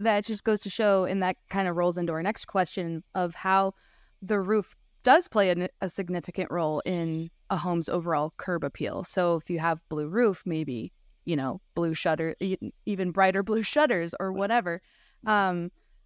that just goes to show, and that kind of rolls into our next question of how the roof does play a significant role in a home's overall curb appeal. So if you have blue roof, maybe, blue shutter, even brighter blue shutters or whatever.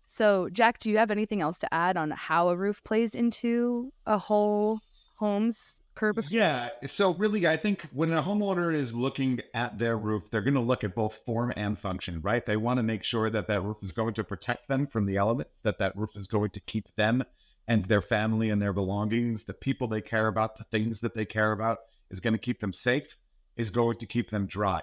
So Jack, do you have anything else to add on how a roof plays into a whole home's curb appeal? Yeah. So really, I think when a homeowner is looking at their roof, they're going to look at both form and function, right? They want to make sure that that roof is going to protect them from the elements, that that roof is going to keep them and their family and their belongings, the people they care about, the things that they care about, is going to keep them safe, is going to keep them dry.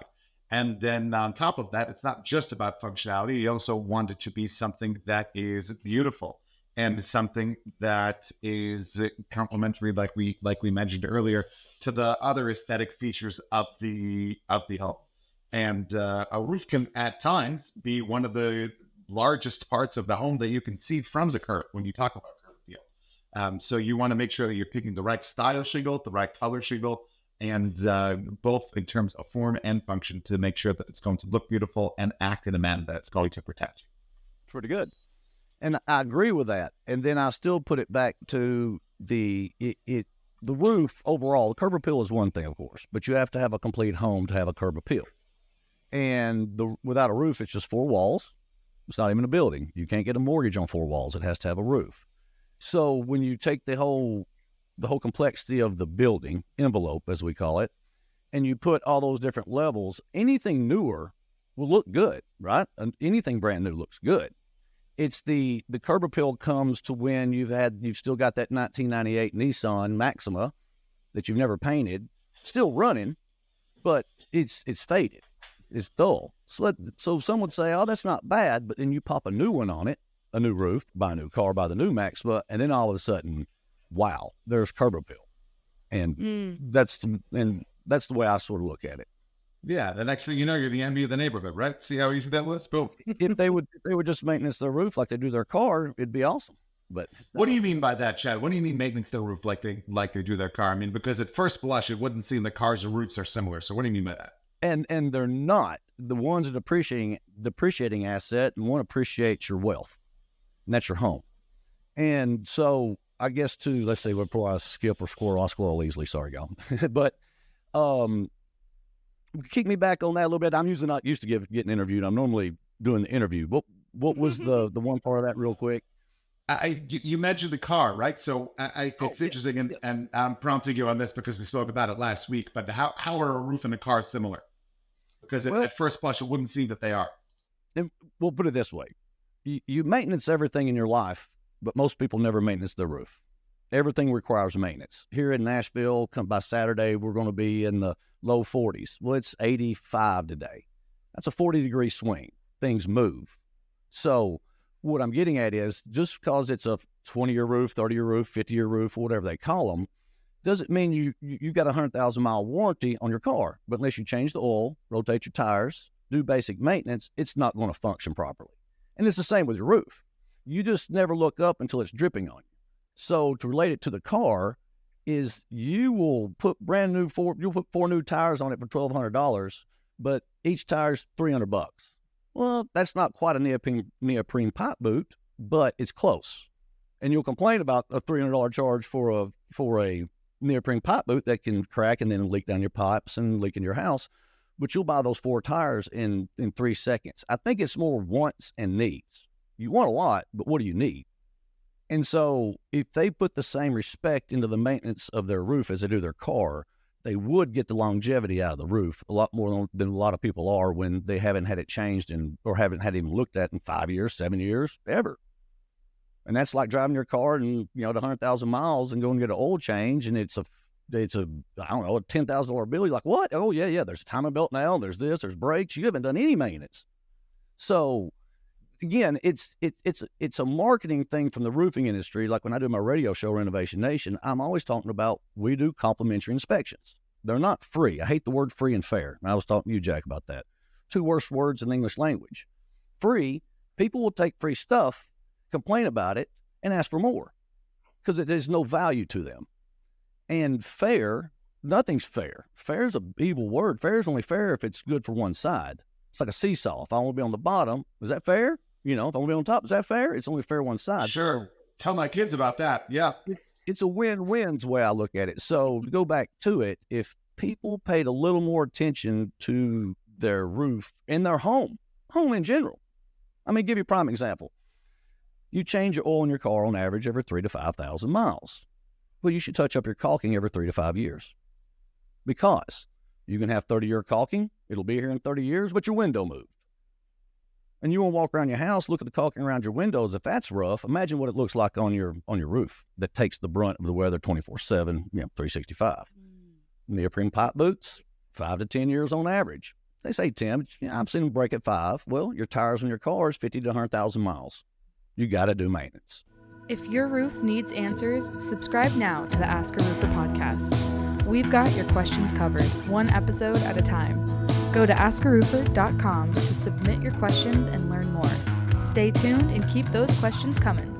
And then on top of that, it's not just about functionality. You also want it to be something that is beautiful and something that is complementary, like we mentioned earlier, to the other aesthetic features of the home. And a roof can at times be one of the largest parts of the home that you can see from the curb when you talk about curb appeal. So you want to make sure that you're picking the right style shingle, the right color shingle, and both in terms of form and function to make sure that it's going to look beautiful and act in a manner that's going to protect you. Pretty good. And I agree with that. And then I still put it back to the roof overall. The curb appeal is one thing, of course, but you have to have a complete home to have a curb appeal. And without a roof, it's just four walls. It's not even a building. You can't get a mortgage on four walls. It has to have a roof. So when you take the whole complexity of the building envelope, as we call it, and you put all those different levels, anything newer will look good, right? And anything brand new looks good. It's the curb appeal comes to when you've still got that 1998 Nissan Maxima that you've never painted, still running, but it's faded, it's dull. So some would say, oh, that's not bad, but then you pop a new one on it, a new roof, buy a new car, buy the new Maxima, and then all of a sudden, wow, there's curb appeal, and that's the way I sort of look at it. Yeah, the next thing you know, you're the envy of the neighborhood, right? See how easy that was? Boom. If they would just maintenance their roof like they do their car, it'd be awesome. But what do you mean by that, Chad? What do you mean maintenance their roof like they do their car? I mean, because at first blush, it wouldn't seem that cars or roofs are similar. So what do you mean by that? And they're not. The one's a depreciating asset, and one appreciates your wealth, and that's your home. And so I guess let's say before I skip or squirrel, I'll squirrel easily. Sorry, y'all. But kick me back on that a little bit. I'm usually not used to getting interviewed. I'm normally doing the interview. What was the one part of that real quick? You mentioned the car, right? So it's interesting, and I'm prompting you on this because we spoke about it last week, but how are a roof and a car similar? Because at first blush, it wouldn't seem that they are. And we'll put it this way. You maintenance everything in your life, but most people never maintenance their roof. Everything requires maintenance. Here in Nashville, by Saturday, we're going to be in the low 40s. Well, it's 85 today. That's a 40-degree swing. Things move. So what I'm getting at is just because it's a 20-year roof, 30-year roof, 50-year roof, whatever they call them, doesn't mean you got a 100,000-mile warranty on your car. But unless you change the oil, rotate your tires, do basic maintenance, it's not going to function properly. And it's the same with your roof. You just never look up until it's dripping on you. So to relate it to the car is you will put you'll put 4 new tires on it for $1,200, but each tire's $300. Well, that's not quite a neoprene pipe boot, but it's close. And you'll complain about a $300 charge for a neoprene pipe boot that can crack and then leak down your pipes and leak in your house. But you'll buy those 4 tires in 3 seconds. I think it's more wants and needs. You want a lot, but what do you need? And so if they put the same respect into the maintenance of their roof as they do their car, they would get the longevity out of the roof a lot more than a lot of people are when they haven't had it changed or haven't had it even looked at in 5 years, 7 years, ever. And that's like driving your car and, to 100,000 miles and going to get an oil change. And it's a $10,000 bill. You're like, what? Oh yeah. There's a timing belt now. There's this, there's brakes. You haven't done any maintenance. So again, it's a marketing thing from the roofing industry. Like when I do my radio show, Renovation Nation, I'm always talking about we do complimentary inspections. They're not free. I hate the word free and fair. And I was talking to you, Jack, about that. 2 worst words in the English language. Free, people will take free stuff, complain about it, and ask for more because there's no value to them. And fair, nothing's fair. Fair is an evil word. Fair is only fair if it's good for one side. It's like a seesaw. If I want to be on the bottom, is that fair? You know, if I'm gonna be on top, is that fair? It's only fair one side. Sure. Tell my kids about that. Yeah. It's a win-win's the way I look at it. So to go back to it, if people paid a little more attention to their roof in their home in general. I mean, give you a prime example. You change your oil in your car on average every 3,000 to 5,000 miles. Well, you should touch up your caulking every 3 to 5 years, because you can have 30-year caulking. It'll be here in 30 years, but your window moved. And you want to walk around your house, look at the caulking around your windows. If that's rough, imagine what it looks like on your roof that takes the brunt of the weather 24/7, 365. Neoprene pipe boots, 5 to 10 years on average. They say 10, but I've seen them break at 5. Well, your tires on your car is 50 to 100,000 miles. You got to do maintenance. If your roof needs answers, subscribe now to the Ask a Roofer podcast. We've got your questions covered, one episode at a time. Go to AskARoofer.com to submit your questions and learn more. Stay tuned and keep those questions coming.